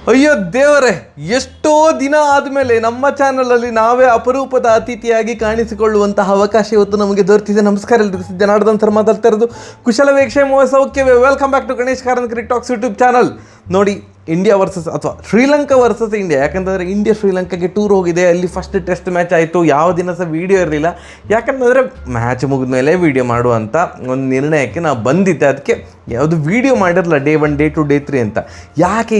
ಅಯ್ಯೋ ದೇವರೇ, ಎಷ್ಟೋ ದಿನ ಆದಮೇಲೆ ನಮ್ಮ ಚಾನಲಲ್ಲಿ ನಾವೇ ಅಪರೂಪದ ಅತಿಥಿಯಾಗಿ ಕಾಣಿಸಿಕೊಳ್ಳುವಂತಹ ಅವಕಾಶ ಇವತ್ತು ನಮಗೆ ದೊರೆತಿದೆ. ನಮಸ್ಕಾರ ಎಲ್ರಿಗೂ, ಜನಾರ್ದನ್ ಸರ್ ಮಾತಾಡ್ತಾ ಇರೋದು. ಕುಶಲ ವೀಕ್ಷೆ ಸೌಖ್ಯವೇ. Welcome back to Ganesh Karanth cricket talks YouTube channel. ನೋಡಿ, ಇಂಡಿಯಾ ವರ್ಸಸ್ ಅಥವಾ ಶ್ರೀಲಂಕಾ ವರ್ಸಸ್ ಇಂಡಿಯಾ, ಯಾಕಂತಂದರೆ ಇಂಡಿಯಾ ಶ್ರೀಲಂಕಾಗೆ ಟೂರ್ ಹೋಗಿದೆ. ಅಲ್ಲಿ ಫಸ್ಟ್ ಟೆಸ್ಟ್ ಮ್ಯಾಚ್ ಆಯಿತು. ಯಾವ ದಿನ ಸಹ ವೀಡಿಯೋ ಇರಲಿಲ್ಲ, ಯಾಕಂತಂದರೆ ಮ್ಯಾಚ್ ಮುಗಿದ ಮೇಲೆ ವೀಡಿಯೋ ಮಾಡುವಂಥ ಒಂದು ನಿರ್ಣಯಕ್ಕೆ ನಾವು ಬಂದಿದ್ದೆ. ಅದಕ್ಕೆ ಯಾವುದು ವೀಡಿಯೋ ಮಾಡಿರಲ್ಲ ಡೇ 1, ಡೇ 2, ಡೇ 3 ಅಂತ. ಯಾಕೆ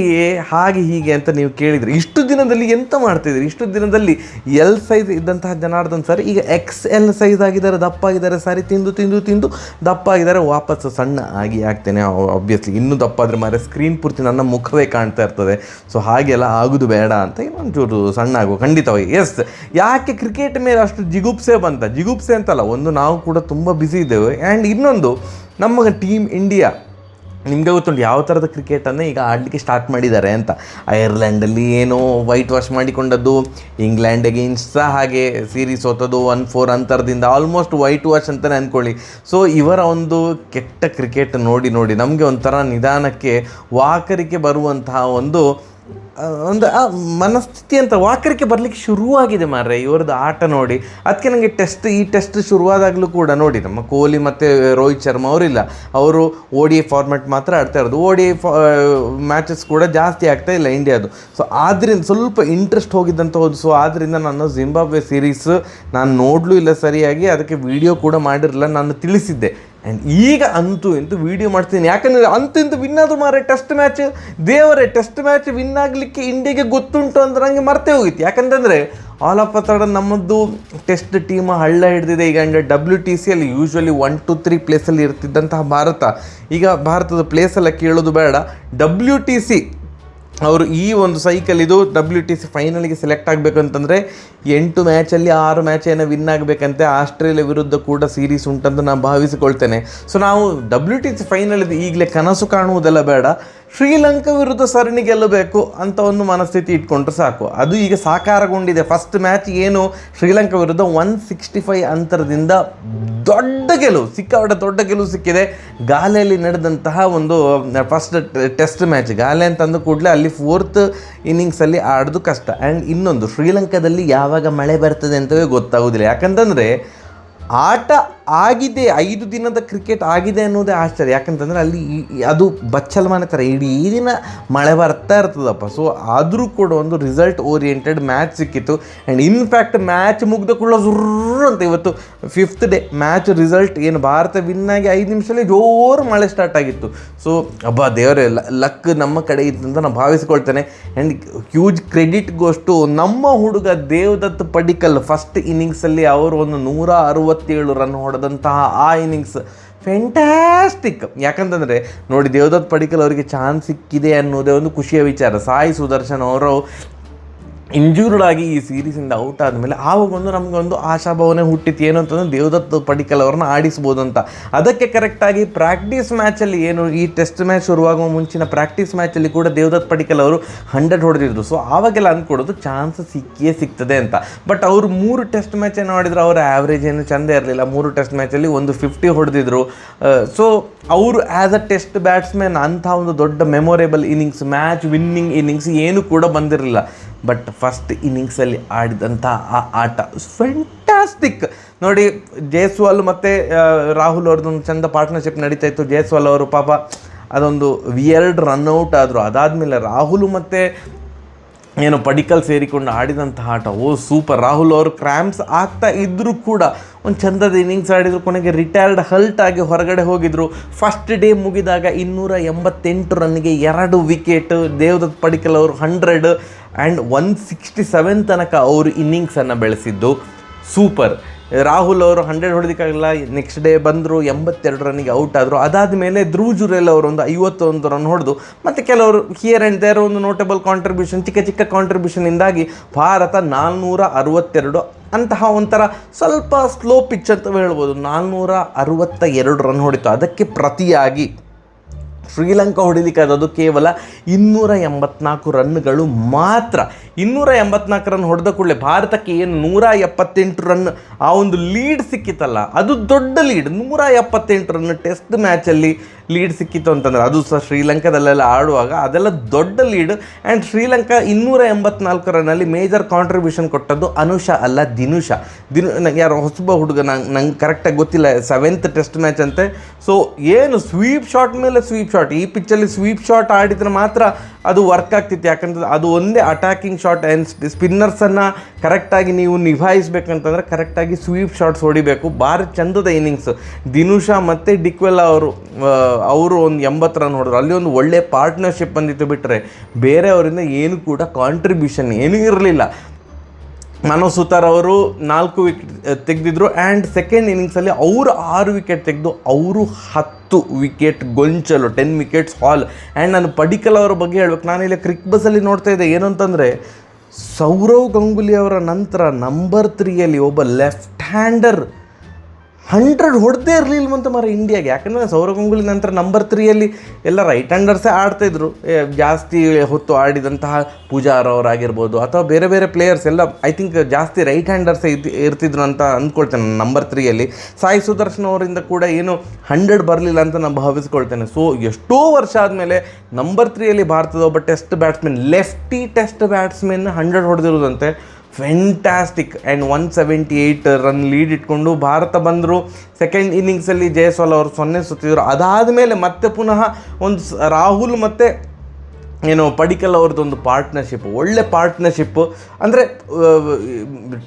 ಹಾಗೆ ಹೀಗೆ ಅಂತ ನೀವು ಕೇಳಿದರೆ, ಇಷ್ಟು ದಿನದಲ್ಲಿ ಎಂತ ಮಾಡ್ತಿದ್ದೀರಿ? ಇಷ್ಟು ದಿನದಲ್ಲಿ ಎಲ್ ಸೈಜ್ ಇದ್ದಂತಹ ಜನಾರ್ದನ್ ಸರ್ ಈಗ XL ಸೈಜ್ ಆಗಿದ್ದಾರೆ, ದಪ್ಪ ಆಗಿದ್ದಾರೆ. ಸಾರಿ ತಿಂದು ತಿಂದು ತಿಂದು ದಪ್ಪ ಆಗಿದ್ದಾರೆ. ವಾಪಸ್ಸು ಸಣ್ಣ ಆಗ್ತೇನೆ ಆಬ್ವಿಯಸ್ಲಿ. ಇನ್ನೂ ದಪ್ಪ ಆದರೆ ಮಾರೆ ಸ್ಕ್ರೀನ್ ಪೂರ್ತಿ ನನ್ನ ಮುಖವೇ ಕಾಣ್ತಾ ಇರ್ತದೆ. ಸೊ ಹಾಗೆಲ್ಲ ಆಗೋದು ಬೇಡ ಅಂತ ಇನ್ನೊಂಚೂರು ಸಣ್ಣ ಆಗುವ ಖಂಡಿತವಾಗಿ. ಎಸ್, ಯಾಕೆ ಕ್ರಿಕೆಟ್ ಮೇಲೆ ಅಷ್ಟು ಜಿಗುಪ್ಸೆ ಅಂತಲ್ಲ, ಒಂದು ನಾವು ಕೂಡ ತುಂಬ ಬ್ಯುಸಿ ಇದ್ದೇವೆ. ಆ್ಯಂಡ್ ಇನ್ನೊಂದು, ನಮ್ಮ ಟೀಮ್ ಇಂಡಿಯಾ ನಿಮಗೆ ಗೊತ್ತುಂಟು ಯಾವ ಥರದ ಕ್ರಿಕೆಟನ್ನು ಈಗ ಆಡಲಿಕ್ಕೆ ಸ್ಟಾರ್ಟ್ ಮಾಡಿದ್ದಾರೆ ಅಂತ. ಐರ್ಲ್ಯಾಂಡಲ್ಲಿ ಏನೋ ವೈಟ್ ವಾಶ್ ಮಾಡಿಕೊಂಡದ್ದು, ಇಂಗ್ಲೆಂಡ್ ಅಗೇನ್ಸ್ಟ್ ಸಹ ಹಾಗೆ ಸೀರೀಸ್ ಸೋತದ್ದು 1-4 ಅಂತರದಿಂದ, ಆಲ್ಮೋಸ್ಟ್ ವೈಟ್ ವಾಶ್ ಅಂತಲೇ ಅಂದ್ಕೊಳ್ಳಿ. ಸೊ ಇವರ ಒಂದು ಕೆಟ್ಟ ಕ್ರಿಕೆಟ್ ನೋಡಿ ನಮಗೆ ಒಂಥರ ನಿಧಾನಕ್ಕೆ ವಾಕರಿಕೆ ಬರುವಂತಹ ಒಂದು ಮನಸ್ಥಿತಿ ಅಂತ ವಾಕರಿಕೆ ಬರಲಿಕ್ಕೆ ಶುರುವಾಗಿದೆ ಮಾರ್ರೆ ಇವರದ್ದು ಆಟ ನೋಡಿ. ಅದಕ್ಕೆ ನನಗೆ ಈ ಟೆಸ್ಟ್ ಶುರುವಾದಾಗಲೂ ಕೂಡ ನೋಡಿ, ನಮ್ಮ ಕೊಹ್ಲಿ ಮತ್ತು ರೋಹಿತ್ ಶರ್ಮಾ ಅವರಿಲ್ಲ, ಅವರು ODI ಫಾರ್ಮ್ಯಾಟ್ ಮಾತ್ರ ಆಡ್ತಾ ಇರೋದು. ODI ಮ್ಯಾಚಸ್ ಕೂಡ ಜಾಸ್ತಿ ಆಗ್ತಾ ಇಲ್ಲ ಇಂಡಿಯಾದು. ಸೊ ಆದ್ದರಿಂದ ಸ್ವಲ್ಪ ಇಂಟ್ರೆಸ್ಟ್ ಹೋಗಿದ್ದಂತ ಹೋದು. ಸೊ ಆದ್ದರಿಂದ ನಾನು ಜಿಂಬಾಬ್ವೆ ಸೀರೀಸ್ ನಾನು ನೋಡಲೂ ಇಲ್ಲ ಸರಿಯಾಗಿ, ಅದಕ್ಕೆ ವಿಡಿಯೋ ಕೂಡ ಮಾಡಿರಲಿಲ್ಲ, ನಾನು ತಿಳಿಸಿದ್ದೆ. ಆ್ಯಂಡ್ ಈಗ ಅಂತೂ ವೀಡಿಯೋ ಮಾಡ್ತೀನಿ, ಯಾಕಂದರೆ ಇಂತು ವಿನ್ ಆದರೂ ಮಾರೆ ಟೆಸ್ಟ್ ಮ್ಯಾಚ್. ದೇವರೇ, ಟೆಸ್ಟ್ ಮ್ಯಾಚ್ ವಿನ್ ಆಗಲಿಕ್ಕೆ ಇಂಡಿಯಾಗೆ ಗೊತ್ತುಂಟು ಅಂದ್ರೆ ನನಗೆ ಮರ್ತೇ ಹೋಗಿತ್ತು. ಯಾಕಂತಂದರೆ ಆಲ್ ಆಫ್ ಅ ಸಡನ್ ನಮ್ಮದು ಟೆಸ್ಟ್ ಟೀಮ್ ಹಳ್ಳ ಹಿಡಿದಿದೆ ಈಗ. ಆ್ಯಂಡ್ WTCಯಲ್ಲಿ ಯೂಶ್ವಲಿ 1 to 3 ಪ್ಲೇಸಲ್ಲಿ ಇರ್ತಿದ್ದಂತಹ ಭಾರತ, ಈಗ ಭಾರತದ ಪ್ಲೇಸೆಲ್ಲ ಕೇಳೋದು ಬೇಡ. WTC ಅವರು ಈ ಒಂದು ಸೈಕಲ್ ಇದು WTC ಫೈನಲಿಗೆ ಸೆಲೆಕ್ಟ್ ಆಗಬೇಕಂತಂದರೆ 8 ಮ್ಯಾಚಲ್ಲಿ 6 ಮ್ಯಾಚ್ ಏನೋ ವಿನ್ ಆಗಬೇಕಂತೆ. ಆಸ್ಟ್ರೇಲಿಯಾ ವಿರುದ್ಧ ಕೂಡ ಸೀರೀಸ್ ಉಂಟಂತ ನಾನು ಭಾವಿಸಿಕೊಳ್ತೇನೆ. ಸೊ ನಾವು WTC ಫೈನಲ್ ಈಗಲೇ ಕನಸು ಕಾಣುವುದೆಲ್ಲ ಬೇಡ, ಶ್ರೀಲಂಕಾ ವಿರುದ್ಧ ಸರಣಿ ಗೆಲ್ಲಬೇಕು ಅಂತ ಒಂದು ಮನಸ್ಥಿತಿ ಇಟ್ಕೊಂಡ್ರೆ ಸಾಕು. ಅದು ಈಗ ಸಾಕಾರಗೊಂಡಿದೆ. ಫಸ್ಟ್ ಮ್ಯಾಚ್ ಏನು ಶ್ರೀಲಂಕಾ ವಿರುದ್ಧ 165 ಅಂತರದಿಂದ ಸಿಕ್ಕಾಪಟ್ಟೆ ದೊಡ್ಡ ಗೆಲುವು ಸಿಕ್ಕಿದೆ. ಗಾಲೆಯಲ್ಲಿ ನಡೆದಂತಹ ಒಂದು ಫಸ್ಟ್ ಟೆಸ್ಟ್ ಮ್ಯಾಚ್. ಗಾಲೆ ಅಂತಂದು ಕೂಡಲೇ ಅಲ್ಲಿ 4th ಇನ್ನಿಂಗ್ಸಲ್ಲಿ ಆಡೋದು ಕಷ್ಟ. ಆ್ಯಂಡ್ ಇನ್ನೊಂದು, ಶ್ರೀಲಂಕಾದಲ್ಲಿ ಯಾವಾಗ ಮಳೆ ಬರ್ತದೆ ಅಂತವೇ ಗೊತ್ತಾಗೋದಿಲ್ಲ. ಯಾಕಂತಂದರೆ ಆಟ ಆಗಿದೆ, 5 ದಿನದ ಕ್ರಿಕೆಟ್ ಆಗಿದೆ ಅನ್ನೋದೇ ಆಶ್ಚರ್ಯ. ಯಾಕಂತಂದರೆ ಅಲ್ಲಿ ಅದು ಬಚ್ಚಲ್ಮನೆ ಥರ ಇಡೀ ದಿನ ಮಳೆ ಬರ್ತಾ ಇರ್ತದಪ್ಪ. ಸೊ ಆದರೂ ಕೂಡ ಒಂದು ರಿಸಲ್ಟ್ ಓರಿಯೆಂಟೆಡ್ ಮ್ಯಾಚ್ ಸಿಕ್ಕಿತ್ತು. ಆ್ಯಂಡ್ ಇನ್ಫ್ಯಾಕ್ಟ್ ಮ್ಯಾಚ್ ಮುಗ್ದ ಕೂಡ ಜುರ್ರು ಅಂತ ಇವತ್ತು 5th ಡೇ ಮ್ಯಾಚ್ ರಿಸಲ್ಟ್ ಏನು ಭಾರತ ವಿನ್ನಾಗಿ 5 ನಿಮಿಷದಲ್ಲಿ ಜೋರು ಮಳೆ ಸ್ಟಾರ್ಟ್ ಆಗಿತ್ತು. ಸೊ ದೇವರೇ, ಲಕ್ ನಮ್ಮ ಕಡೆ ಇತ್ತು ಅಂತ ನಾನು ಭಾವಿಸ್ಕೊಳ್ತೇನೆ. ಆ್ಯಂಡ್ ಹ್ಯೂಜ್ ಕ್ರೆಡಿಟ್ ಗೋಸ್ಟು ನಮ್ಮ ಹುಡುಗ ದೇವದತ್ ಪಡಿಕ್ಕಲ್. ಫಸ್ಟ್ ಇನ್ನಿಂಗ್ಸಲ್ಲಿ ಅವರು ಒಂದು 167 ರನ್ ಹೊಡೆದಂತಹ ಆ ಇನ್ನಿಂಗ್ಸ್ ಫ್ಯಾಂಟಾಸ್ಟಿಕ್. ಯಾಕಂತಂದರೆ ನೋಡಿ, ದೇವದತ್ ಪಡಿಕ್ಕಲ್ ಅವರಿಗೆ ಚಾನ್ಸ್ ಸಿಕ್ಕಿದೆ ಅನ್ನೋದೇ ಒಂದು ಖುಷಿಯ ವಿಚಾರ. ಸಾಯಿ ಸುದರ್ಶನ್ ಅವರು ಇಂಜೂರ್ಡ್ ಆಗಿ ಈ ಸೀರೀಸಿಂದ ಔಟ್ ಆದಮೇಲೆ ಆವಾಗೊಂದು ನಮಗೊಂದು ಆಶಾಭಾವನೆ ಹುಟ್ಟಿತ್ತು, ಏನು ಅಂತಂದರೆ ದೇವದತ್ ಪಡಿಕ್ಕಲ್ ಅವ್ರನ್ನ ಆಡಿಸ್ಬೋದು ಅಂತ. ಅದಕ್ಕೆ ಕರೆಕ್ಟಾಗಿ ಪ್ರಾಕ್ಟೀಸ್ ಮ್ಯಾಚಲ್ಲಿ ಏನು ಈ ಟೆಸ್ಟ್ ಮ್ಯಾಚ್ ಶುರುವಾಗುವ ಮುಂಚಿನ ಪ್ರಾಕ್ಟೀಸ್ ಮ್ಯಾಚಲ್ಲಿ ಕೂಡ ದೇವದತ್ ಪಡಿಕ್ಕಲ್ ಅವರು 100 ಹೊಡೆದಿದ್ರು. ಸೊ ಆವಾಗೆಲ್ಲ ಅಂದ್ಕೊಡೋದು ಚಾನ್ಸ್ ಸಿಗ್ತದೆ ಅಂತ. ಬಟ್ ಅವರು 3 ಟೆಸ್ಟ್ ಮ್ಯಾಚ್ ಏನು ಮಾಡಿದ್ರು, ಅವರ ಆ್ಯಾವ್ರೇಜ್ ಏನು ಚೆಂದ ಇರಲಿಲ್ಲ. 3 ಟೆಸ್ಟ್ ಮ್ಯಾಚಲ್ಲಿ ಒಂದು 50 ಹೊಡೆದಿದ್ರು. ಸೊ ಅವರು ಆ್ಯಸ್ ಅ ಟೆಸ್ಟ್ ಬ್ಯಾಟ್ಸ್ಮನ್ ಅಂಥ ಒಂದು ದೊಡ್ಡ memorable innings, match winning innings ಏನು ಕೂಡ ಬಂದಿರಲಿಲ್ಲ. ಬಟ್ ಫಸ್ಟ್ ಇನ್ನಿಂಗ್ಸಲ್ಲಿ ಆಡಿದಂಥ ಆ ಆಟ ಫ್ಯಾಂಟಾಸ್ಟಿಕ್. ನೋಡಿ, ಜೈಸ್ವಾಲ್ ಮತ್ತು ರಾಹುಲ್ ಅವ್ರದ್ದೊಂದು ಚೆಂದ ಪಾರ್ಟ್ನರ್ಶಿಪ್ ನಡೀತಾ ಇತ್ತು. ಜೈಸ್ವಾಲ್ ಅವರು ಪಾಪ ಅದೊಂದು 2 ರನ್ಔಟ್ ಆದರು. ಅದಾದಮೇಲೆ ರಾಹುಲ್ ಮತ್ತು ಏನು ಪಡಿಕ್ಕಲ್ ಸೇರಿಕೊಂಡು ಆಡಿದಂತಹ ಆಟ ಸೂಪರ್. ರಾಹುಲ್ ಅವರು ಕ್ರ್ಯಾಂಪ್ಸ್ ಆಗ್ತಾ ಇದ್ದರೂ ಕೂಡ ಒಂದು ಚಂದದ ಇನ್ನಿಂಗ್ಸ್ ಆಡಿದರು. ಕೊನೆಗೆ ರಿಟೈರ್ಡ್ ಹಲ್ಟ್ ಆಗಿ ಹೊರಗಡೆ ಹೋಗಿದ್ರು. ಫಸ್ಟ್ ಡೇ ಮುಗಿದಾಗ 288 ರನ್ನಿಗೆ 2 ವಿಕೆಟ್. ದೇವದತ್ ಪಡಿಕ್ಕಲ್ ಅವರು 100 ಆ್ಯಂಡ್ 167 ತನಕ ಅವರು ಇನ್ನಿಂಗ್ಸನ್ನು ಬೆಳೆಸಿದ್ದು ಸೂಪರ್. ರಾಹುಲ್ ಅವರು 100 ಹೊಡೆದಕ್ಕಾಗಲ್ಲ, ನೆಕ್ಸ್ಟ್ ಡೇ ಬಂದರು 82 ರನ್ನಿಗೆ ಔಟ್ ಆದರು. ಅದಾದಮೇಲೆ ಧ್ರುವ್ ಜುರೇಲ್ ಅವರು ಒಂದು 51 ರನ್ ಹೊಡೆದು, ಮತ್ತು ಕೆಲವರು ಹಿಯರ್ ಆ್ಯಂಡ್ ದೇರ್ ಒಂದು ನೋಟೇಬಲ್ ಕಾಂಟ್ರಿಬ್ಯೂಷನ್, ಚಿಕ್ಕ ಕಾಂಟ್ರಿಬ್ಯೂಷನಿಂದಾಗಿ ಭಾರತ 462 ಅಂತಹ ಒಂಥರ ಸ್ವಲ್ಪ ಸ್ಲೋ ಪಿಚ್ ಅಂತ ಹೇಳ್ಬೋದು, 462 ರನ್ ಹೊಡಿತು. ಅದಕ್ಕೆ ಪ್ರತಿಯಾಗಿ ಶ್ರೀಲಂಕಾ ಹೊಡಿಲಿಕ್ಕಾದದ್ದು ಕೇವಲ 284 ರನ್ಗಳು ಮಾತ್ರ. 284 ರನ್ ಹೊಡೆದ ಕೂಡಲೇ ಭಾರತಕ್ಕೆ ಏನು 178 ರನ್ ಆ ಒಂದು ಲೀಡ್ ಸಿಕ್ಕಿತ್ತಲ್ಲ, ಅದು ದೊಡ್ಡ ಲೀಡ್. 178 ರನ್ ಟೆಸ್ಟ್ ಮ್ಯಾಚಲ್ಲಿ ಲೀಡ್ ಸಿಕ್ಕಿತ್ತು ಅಂತಂದರೆ, ಅದು ಸಹ ಶ್ರೀಲಂಕಾದಲ್ಲೆಲ್ಲ ಆಡುವಾಗ ಅದೆಲ್ಲ ದೊಡ್ಡ ಲೀಡ್. ಆ್ಯಂಡ್ ಶ್ರೀಲಂಕಾ 284 ರನ್ನಲ್ಲಿ ಮೇಜರ್ ಕಾಂಟ್ರಿಬ್ಯೂಷನ್ ಕೊಟ್ಟದ್ದು ಅನುಷಾ ಅಲ್ಲ ದಿನುಷಾ. ಯಾರೋ ಹೊಸಬ ಹುಡುಗ, ನಂಗೆ ಕರೆಕ್ಟಾಗಿ ಗೊತ್ತಿಲ್ಲ, 7th ಟೆಸ್ಟ್ ಮ್ಯಾಚ್ ಅಂತೆ. ಸೊ ಏನು ಸ್ವೀಪ್ ಶಾಟ್ ಮೇಲೆ ಸ್ವೀಪ್ ಶಾಟ್, ಈ ಪಿಚ್ಚಲ್ಲಿ ಸ್ವೀಪ್ ಶಾಟ್ ಆಡಿದ್ರೆ ಮಾತ್ರ ಅದು ವರ್ಕ್ ಆಗ್ತಿತ್ತು. ಯಾಕಂತಂದ್ರೆ ಅದು ಒಂದೇ ಅಟ್ಯಾಕಿಂಗ್ ಶಾಟ್. ಆ್ಯಂಡ್ ಸ್ಪಿನ್ನರ್ಸನ್ನು ಕರೆಕ್ಟಾಗಿ ನೀವು ನಿಭಾಯಿಸ್ಬೇಕಂತಂದರೆ ಕರೆಕ್ಟಾಗಿ ಸ್ವೀಪ್ ಶಾಟ್ಸ್ ಹೊಡಿಬೇಕು. ಭಾರಿ ಚಂದದ ಇನ್ನಿಂಗ್ಸ್. ದಿನುಷಾ ಮತ್ತು ಡಿಕ್ವೆಲ್ಲ ಅವರು ಒಂದು 80 ರನ್ ಹೊಡೆದ್ರು. ಅಲ್ಲಿ ಒಂದು ಒಳ್ಳೆ ಪಾರ್ಟ್ನರ್ಶಿಪ್ ಬಂದಿತ್ತು. ಬಿಟ್ಟರೆ ಬೇರೆಯವರಿಂದ ಏನು ಕೂಡ ಕಾಂಟ್ರಿಬ್ಯೂಷನ್ ಏನೂ ಇರಲಿಲ್ಲ. ಮನೋಜ್ ಸುತಾರ್ ಅವರು 4 ವಿಕೆಟ್ ತೆಗೆದಿದ್ರು. ಆ್ಯಂಡ್ ಸೆಕೆಂಡ್ ಇನ್ನಿಂಗ್ಸಲ್ಲಿ ಅವರು 6 ವಿಕೆಟ್ ತೆಗೆದು ಅವರು 10 ವಿಕೆಟ್ ಗೊಂಚಲು, 10 ವಿಕೆಟ್ಸ್ ಹಾಲ್. ಆ್ಯಂಡ್ ನಾನು ಪಡಿಕಲ್ ಅವರ ಬಗ್ಗೆ ಹೇಳ್ಬೇಕು. ನಾನಿಲ್ಲಿ ಕ್ರಿಕ್ ಬಸ್ಸಲ್ಲಿ ನೋಡ್ತಾ ಇದ್ದೆ, ಏನು ಅಂತಂದರೆ ಸೌರವ್ ಗಂಗೂಲಿ ಅವರ ನಂತರ ನಂಬರ್ 3ಯಲ್ಲಿ ಒಬ್ಬ ಲೆಫ್ಟ್ ಹ್ಯಾಂಡರ್ 100 ಹೊಡೆದೇ ಇರಲಿಲ್ವಂತ ಮರ ಇಂಡಿಯಾಗೆ. ಯಾಕಂದರೆ ಸೌರವ್ ಗಂಗೂಲಿ ನಂತರ ನಂಬರ್ 3ಯಲ್ಲಿ ಎಲ್ಲ ರೈಟ್ ಹ್ಯಾಂಡರ್ಸೇ ಆಡ್ತಾಯಿದ್ರು. ಜಾಸ್ತಿ ಹೊತ್ತು ಆಡಿದಂತಹ ಪೂಜಾರ್ ಅವರಾಗಿರ್ಬೋದು ಅಥವಾ ಬೇರೆ ಬೇರೆ ಪ್ಲೇಯರ್ಸ್ ಎಲ್ಲ ಐ ಥಿಂಕ್ ಜಾಸ್ತಿ ರೈಟ್ ಹ್ಯಾಂಡರ್ಸೇ ಇರ್ತಿದ್ರು ಅಂತ ಅಂದ್ಕೊಳ್ತೇನೆ ನಂಬರ್ 3ಯಲ್ಲಿ. ಸಾಯಿ ಸುದರ್ಶನ್ ಅವರಿಂದ ಕೂಡ ಏನು 100 ಬರಲಿಲ್ಲ ಅಂತ ನಾನು ಭಾವಿಸ್ಕೊಳ್ತೇನೆ. ಸೊ ಎಷ್ಟೋ ವರ್ಷ ಆದಮೇಲೆ ನಂಬರ್ 3ಯಲ್ಲಿ ಭಾರತದ ಒಬ್ಬ test batsman, lefty test batsman 100 ಹೊಡೆದಿರೋದಂತೆ. ಫ್ಯಾಂಟಾಸ್ಟಿಕ್. ಆ್ಯಂಡ್ 178 ರನ್ ಲೀಡ್ ಇಟ್ಕೊಂಡು ಭಾರತ ಬಂದರು. ಸೆಕೆಂಡ್ ಇನ್ನಿಂಗ್ಸಲ್ಲಿ ಜಯಸ್ವಾಲ್ ಅವರು 0 ಸುತ್ತಿದ್ರು. ಅದಾದಮೇಲೆ ಮತ್ತೆ ಪುನಃ ಒಂದು ರಾಹುಲ್ ಮತ್ತು ಏನು ಪಡಿಕಲ್ ಅವ್ರದ್ದೊಂದು ಪಾರ್ಟ್ನರ್ಶಿಪ್, ಒಳ್ಳೆ ಪಾರ್ಟ್ನರ್ಶಿಪ್ಪು. ಅಂದರೆ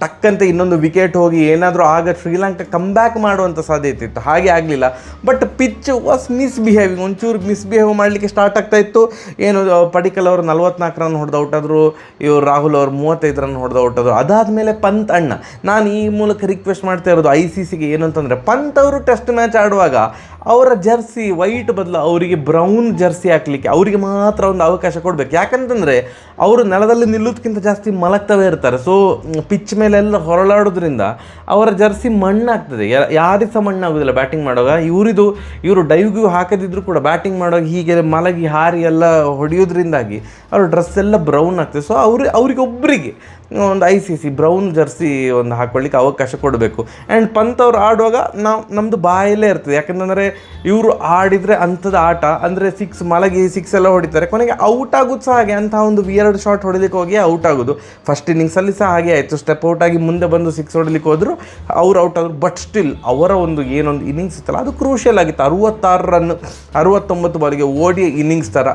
ಟಕ್ಕಂತೆ ಇನ್ನೊಂದು ವಿಕೆಟ್ ಹೋಗಿ ಏನಾದರೂ ಆಗ ಶ್ರೀಲಂಕಾ ಕಮ್ಬ್ಯಾಕ್ ಮಾಡುವಂಥ ಸಾಧ್ಯತೆ ಇತ್ತು. ಹಾಗೆ ಆಗಲಿಲ್ಲ. ಬಟ್ ಪಿಚ್ ವಾಸ್ ಮಿಸ್ಬಿಹೇವಿಂಗ್, ಒಂಚೂರು ಮಿಸ್ಬಿಹೇವ್ ಮಾಡಲಿಕ್ಕೆ ಸ್ಟಾರ್ಟ್ ಆಗ್ತಾಯಿತ್ತು. ಏನು ಪಡಿಕಲ್ ಅವರು 44 ರನ್ ಹೊಡೆದು ಔಟ್ ಆದರು, ಇವರು ರಾಹುಲ್ ಅವರು 35 ರನ್ ಹೊಡೆದು ಔಟ್ ಆದರು. ಅದಾದಮೇಲೆ ಪಂತ್ ಅಣ್ಣ, ನಾನು ಈ ಮೂಲಕ ರಿಕ್ವೆಸ್ಟ್ ಮಾಡ್ತಾ ಇರೋದು ICCಗೆ ಏನು ಅಂತಂದರೆ, ಪಂತ್ ಅವರು ಟೆಸ್ಟ್ ಮ್ಯಾಚ್ ಆಡುವಾಗ ಅವರ ಜರ್ಸಿ ವೈಟ್ ಬದಲು ಅವರಿಗೆ ಬ್ರೌನ್ ಜರ್ಸಿ ಹಾಕಲಿಕ್ಕೆ ಅವರಿಗೆ ಮಾತ್ರ ಒಂದು ಅವಕಾಶ ಕೊಡಬೇಕು. ಯಾಕಂತಂದರೆ ಅವರು ನೆಲದಲ್ಲಿ ನಿಲ್ಲೋದಕ್ಕಿಂತ ಜಾಸ್ತಿ ಮಲಗ್ತವೇ ಇರ್ತಾರೆ. ಸೊ ಪಿಚ್ ಮೇಲೆಲ್ಲ ಹೊರಳಾಡೋದ್ರಿಂದ ಅವರ ಜರ್ಸಿ ಮಣ್ಣಾಗ್ತದೆ. ಯಾರಿಗೆ ಸಹ ಮಣ್ಣಾಗೋದಿಲ್ಲ ಬ್ಯಾಟಿಂಗ್ ಮಾಡುವಾಗ. ಇವರು ಡೈವ್ಗೂ ಹಾಕದಿದ್ರು ಕೂಡ ಬ್ಯಾಟಿಂಗ್ ಮಾಡುವಾಗ ಹೀಗೆ ಮಲಗಿ ಹಾರಿ ಎಲ್ಲ ಹೊಡೆಯೋದ್ರಿಂದಾಗಿ ಅವ್ರ ಡ್ರೆಸ್ ಎಲ್ಲ ಬ್ರೌನ್ ಆಗ್ತದೆ. ಸೊ ಅವರಿಗೊಬ್ಬರಿಗೆ ಒಂದು ICC ಬ್ರೌನ್ ಜರ್ಸಿ ಒಂದು ಹಾಕ್ಕೊಳ್ಳಿಕ್ಕೆ ಅವಕಾಶ ಕೊಡಬೇಕು. ಆ್ಯಂಡ್ ಪಂತ್ ಅವ್ರು ಆಡುವಾಗ ನಮ್ಮದು ಬಾಯಲ್ಲೇ ಇರ್ತದೆ. ಯಾಕಂತಂದರೆ ಇವರು ಆಡಿದರೆ ಅಂಥದ್ದು ಆಟ ಅಂದರೆ 6 ಮಲಗಿ 6 ಎಲ್ಲ ಹೊಡಿತಾರೆ, ಕೊನೆಗೆ ಔಟ್ ಆಗೋದು ಸಹ ಹಾಗೆ. ಅಂಥ ಒಂದು ವಿಯರ್ಡ್ ಶಾಟ್ ಹೊಡಿಲಿಕ್ಕೆ ಹೋಗಿ ಔಟ್ ಆಗೋದು. ಫಸ್ಟ್ ಇನ್ನಿಂಗ್ಸಲ್ಲಿ ಸಹ ಹಾಗೆ ಆಯಿತು. ಸ್ಟೆಪ್ ಔಟ್ ಆಗಿ ಮುಂದೆ ಬಂದು 6 ಹೊಡಿಲಿಕ್ಕೆ ಹೋದರು, ಅವ್ರು ಔಟ್ ಆದರು. ಬಟ್ ಸ್ಟಿಲ್ ಅವರ ಒಂದು ಏನೊಂದು ಇನ್ನಿಂಗ್ಸ್ ಇತ್ತಲ್ಲ ಅದು ಕ್ರೂಷಿಯಲ್ ಆಗಿತ್ತು. 66 ರನ್ 69 ಬಾಲಿಗೆ ODI ಇನ್ನಿಂಗ್ಸ್ ಥರ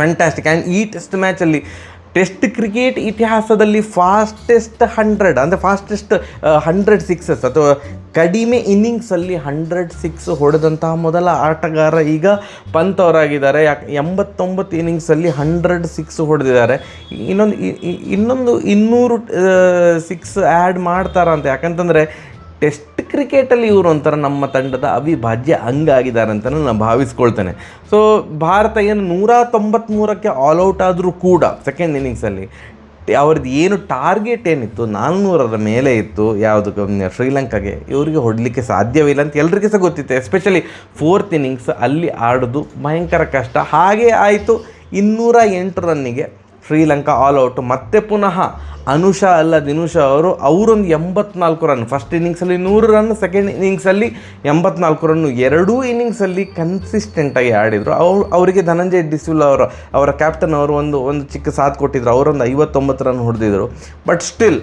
ಫ್ಯಾಂಟಾಸ್ಟಿಕ್. ಆ್ಯಂಡ್ ಈ ಟೆಸ್ಟ್ ಮ್ಯಾಚಲ್ಲಿ ಟೆಸ್ಟ್ ಕ್ರಿಕೆಟ್ ಇತಿಹಾಸದಲ್ಲಿ ಫಾಸ್ಟೆಸ್ಟ್ 100 ಅಂದರೆ ಫಾಸ್ಟೆಸ್ಟ್ 100 ಸಿಕ್ಸಸ್ ಅಥವಾ ಕಡಿಮೆ ಇನ್ನಿಂಗ್ಸಲ್ಲಿ 100 ಸಿಕ್ಸ್ ಹೊಡೆದಂತಹ ಮೊದಲ ಆಟಗಾರ ಈಗ ಪಂತ್ ಅವರಾಗಿದ್ದಾರೆ. 89 ಇನ್ನಿಂಗ್ಸಲ್ಲಿ 100 ಸಿಕ್ಸ್ ಹೊಡೆದಿದ್ದಾರೆ. ಇನ್ನೊಂದು 200 ಸಿಕ್ಸ್ ಆ್ಯಡ್ ಮಾಡ್ತಾರಂತೆ. ಯಾಕಂತಂದರೆ ಟೆಸ್ಟ್ ಕ್ರಿಕೆಟಲ್ಲಿ ಇವರು ಒಂಥರ ನಮ್ಮ ತಂಡದ ಅವಿಭಾಜ್ಯ ಅಂಗ ಆಗಿದ್ದಾರೆ ಅಂತ ನಾನು ಭಾವಿಸ್ಕೊಳ್ತೇನೆ. ಸೊ ಭಾರತ ಏನು 193ಕ್ಕೆ ಆಲ್ಔಟ್ ಆದರೂ ಕೂಡ ಸೆಕೆಂಡ್ ಇನ್ನಿಂಗ್ಸಲ್ಲಿ ಅವ್ರದ್ದು ಏನು ಟಾರ್ಗೆಟ್ ಏನಿತ್ತು 400ರ ಮೇಲೆ ಇತ್ತು. ಯಾವುದಕ್ಕೆ ಶ್ರೀಲಂಕಾಗೆ ಇವರಿಗೆ ಹೊಡಲಿಕ್ಕೆ ಸಾಧ್ಯವಿಲ್ಲ ಅಂತ ಎಲ್ರಿಗೂ ಸಹ ಗೊತ್ತಿತ್ತು. ಎಸ್ಪೆಷಲಿ 4th ಇನ್ನಿಂಗ್ಸ್ ಅಲ್ಲಿ ಆಡೋದು ಭಯಂಕರ ಕಷ್ಟ. ಹಾಗೇ ಆಯಿತು. 208 ರನ್ನಿಗೆ ಶ್ರೀಲಂಕಾ ಆಲ್ಔಟ್. ಮತ್ತೆ ಪುನಃ ಅನುಷಾ ಅಲ್ಲ ದಿನುಷಾ ಅವರೊಂದು 84 ರನ್. ಫಸ್ಟ್ ಇನ್ನಿಂಗ್ಸಲ್ಲಿ 100 ರನ್, ಸೆಕೆಂಡ್ ಇನ್ನಿಂಗ್ಸಲ್ಲಿ 84 ರನ್ನು. ಎರಡೂ ಇನ್ನಿಂಗ್ಸಲ್ಲಿ ಕನ್ಸಿಸ್ಟೆಂಟಾಗಿ ಆಡಿದರು. ಅವರಿಗೆ ಧನಂಜಯ್ ಡಿಸಿಲ್ವಾ ಅವರ ಕ್ಯಾಪ್ಟನ್ ಅವರು ಒಂದು ಚಿಕ್ಕ ಸಾಥ್ ಕೊಟ್ಟಿದ್ರು. ಅವರೊಂದು 59 ರನ್ ಹೊಡೆದಿದ್ರು. ಬಟ್ ಸ್ಟಿಲ್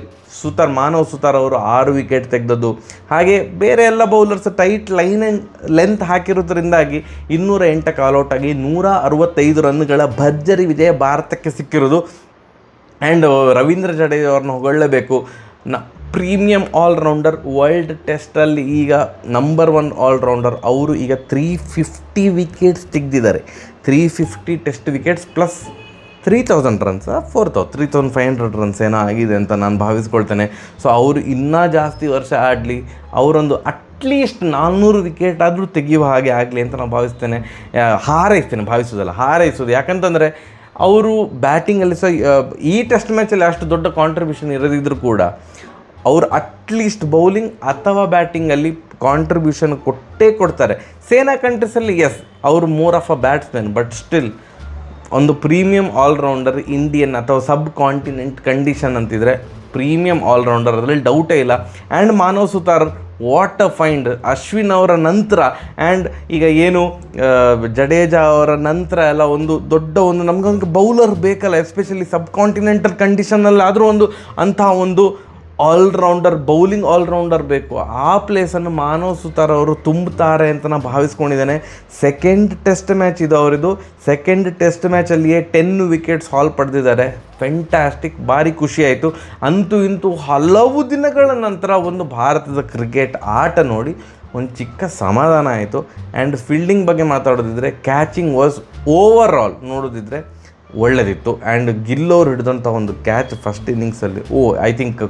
ಮಾನವ್ ಸುತಾರ್ ಅವರು 6 ವಿಕೆಟ್ ತೆಗೆದದ್ದು. ಹಾಗೆ ಬೇರೆ ಎಲ್ಲ bowlers tight line and length ಹಾಕಿರೋದ್ರಿಂದಾಗಿ 208ಕ್ಕೆ ಆಲ್ಔಟ್ ಆಗಿ 165 ರನ್ಗಳ ಭರ್ಜರಿ ವಿಜಯ ಭಾರತಕ್ಕೆ ಸಿಕ್ಕಿರೋದು. ಆ್ಯಂಡ್ ರವೀಂದ್ರ ಜಡೇಜಾ ಅವ್ರನ್ನ ಹೊಗಳಲೇಬೇಕು. ಪ್ರೀಮಿಯಂ ಆಲ್ರೌಂಡರ್, ವರ್ಲ್ಡ್ ಟೆಸ್ಟಲ್ಲಿ ಈಗ ನಂಬರ್ 1 ಆಲ್ರೌಂಡರ್. ಅವರು ಈಗ 350 ವಿಕೆಟ್ಸ್ ತೆಗೆದಿದ್ದಾರೆ. 350 test wickets plus 3000 runs 3500 runs ಏನೋ ಆಗಿದೆ ಅಂತ ನಾನು ಭಾವಿಸ್ಕೊಳ್ತೇನೆ. ಸೊ ಅವರು ಇನ್ನೂ ಜಾಸ್ತಿ ವರ್ಷ ಆಡಲಿ, ಅವರೊಂದು ಅಟ್ಲೀಸ್ಟ್ 400 ವಿಕೆಟ್ ಆದರೂ ತೆಗೆಯುವ ಹಾಗೆ ಆಗಲಿ ಅಂತ ನಾನು ಭಾವಿಸ್ತೇನೆ. ಹಾರೈಸೋದು. ಯಾಕಂತಂದರೆ ಅವರು ಬ್ಯಾಟಿಂಗಲ್ಲಿ ಸಹ ಈ ಟೆಸ್ಟ್ ಮ್ಯಾಚಲ್ಲಿ ಅಷ್ಟು ದೊಡ್ಡ ಕಾಂಟ್ರಿಬ್ಯೂಷನ್ ಇರದಿದ್ದರೂ ಕೂಡ ಅವರು ಅಟ್ಲೀಸ್ಟ್ ಬೌಲಿಂಗ್ ಅಥವಾ ಬ್ಯಾಟಿಂಗಲ್ಲಿ ಕಾಂಟ್ರಿಬ್ಯೂಷನ್ ಕೊಡ್ತಾರೆ. ಸೇನಾ ಕಂಟ್ರೀಸಲ್ಲಿ ಎಸ್ ಅವರು more of a batsman, but still ಒಂದು ಪ್ರೀಮಿಯಂ ಆಲ್ರೌಂಡರ್ ಇಂಡಿಯನ್ ಅಥವಾ ಸಬ್ ಕಾಂಟಿನೆಂಟ್ ಕಂಡೀಷನ್ ಅಂತಿದ್ರೆ ಪ್ರೀಮಿಯಂ ಆಲ್ರೌಂಡರ್, ಅದರಲ್ಲಿ ಡೌಟೇ ಇಲ್ಲ. And Manav Sutar what a find. Ashwin ಅವರ ನಂತರ ಆ್ಯಂಡ್ ಈಗ ಏನು ಜಡೇಜಾ ಅವರ ನಂತರ ಎಲ್ಲ ಒಂದು ದೊಡ್ಡ ಒಂದು ನಮಗೊಂದು ಬೌಲರ್ ಬೇಕಲ್ಲ, ಎಸ್ಪೆಷಲಿ ಸಬ್ ಕಾಂಟಿನೆಂಟಲ್ ಕಂಡೀಷನಲ್ಲಿ ಆದರೂ ಒಂದು ಅಂತಹ ಒಂದು ಆಲ್ರೌಂಡರ್, ಬೌಲಿಂಗ್ ಆಲ್ರೌಂಡರ್ ಬೇಕು. ಆ ಪ್ಲೇಸನ್ನು ಮಾನವ್ ಸುತಾರ್ ಅವರು ತುಂಬುತ್ತಾರೆ ಅಂತ ನಾನು ಭಾವಿಸ್ಕೊಂಡಿದ್ದೇನೆ. ಸೆಕೆಂಡ್ ಟೆಸ್ಟ್ ಮ್ಯಾಚ್ ಇದು ಅವರಿದು. ಸೆಕೆಂಡ್ ಟೆಸ್ಟ್ ಮ್ಯಾಚಲ್ಲಿಯೇ 10 ವಿಕೆಟ್ಸ್ ಹಾಲ್ ಪಡೆದಿದ್ದಾರೆ. ಫೆಂಟಾಸ್ಟಿಕ್, ಭಾರಿ ಖುಷಿಯಾಯಿತು. ಅಂತೂ ಇಂತೂ ಹಲವು ದಿನಗಳ ನಂತರ ಒಂದು ಭಾರತದ ಕ್ರಿಕೆಟ್ ಆಟ ನೋಡಿ ಒಂದು ಚಿಕ್ಕ ಸಮಾಧಾನ ಆಯಿತು. ಆ್ಯಂಡ್ ಫೀಲ್ಡಿಂಗ್ ಬಗ್ಗೆ ಮಾತಾಡೋದಿದ್ರೆ ಕ್ಯಾಚಿಂಗ್ ವಾಸ್ ಓವರ್ ಆಲ್ ನೋಡೋದಿದ್ರೆ ಒಳ್ಳೆದಿತ್ತು. ಆ್ಯಂಡ್ ಗಿಲ್ಲೋರು ಹಿಡಿದಂಥ ಒಂದು ಕ್ಯಾಚ್ ಫಸ್ಟ್ ಇನ್ನಿಂಗ್ಸಲ್ಲಿ, ಐ ಥಿಂಕ್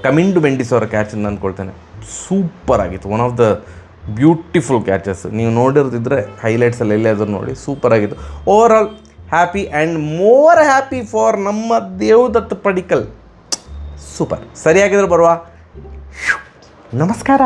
ಕಮಿಂಡು ಮೆಂಡಿಸ್ ಅವರ ಕ್ಯಾಚ್ ಅಂತ ಅಂದ್ಕೊಳ್ತೇನೆ. ಸೂಪರ್ ಆಗಿತ್ತು. One of the beautiful catches. ನೀವು ನೋಡಿರೋದಿದ್ರೆ ಹೈಲೈಟ್ಸಲ್ಲಿ ಎಲ್ಲೇ ಅದನ್ನು ನೋಡಿ, ಸೂಪರ್ ಆಗಿತ್ತು. Over all happy and more happy for ನಮ್ಮ ದೇವದತ್ ಪಡಿಕ್ಕಲ್. ಸೂಪರ್. ಸರಿಯಾಗಿದ್ರೆ ಬರುವ. ನಮಸ್ಕಾರ.